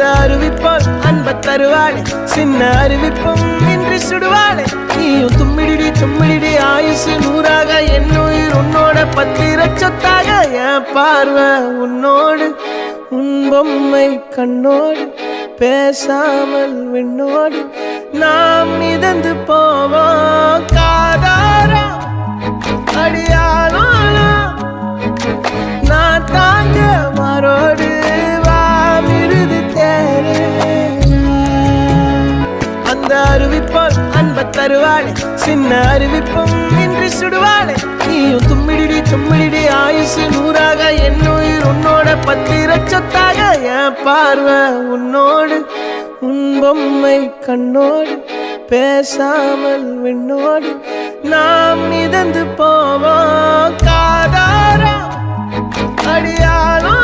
அந்த அருவிப்போல் அன்ப தருவாளே சின்ன அருவிப்பும் இன்றி சுடுவாளே நீயும் தும்மிடி தும்மிடி ஆயுசு நூறாக என் உயிர் உன்னோட பத்திர சொத்தாக என் பார்வை உன்னோடு உன் பொம்மை கண்ணோடு பேசாமல் விண்ணோடு நாம் மிதந்து போவோம் காதாரா அடியாளோ நான் தாங்க மாறோடு வாமிருது தேரே அந்த அருவிப்போல் அன்ப தருவாளே சின்ன அருவிப்பும் இன்றி சுடுவாளே நீயும் தும்மிடி தும்மிடி ஆயுசு நூறாக என் உயிர் உன்னோட பத்திர சொத்தாக என் பார்வை உன்னோடு உன் பொம்மை கண்ணோடு பேசாமல் விண்ணோடு நாம் மிதந்து போவோம் காதாரா அடியாளோ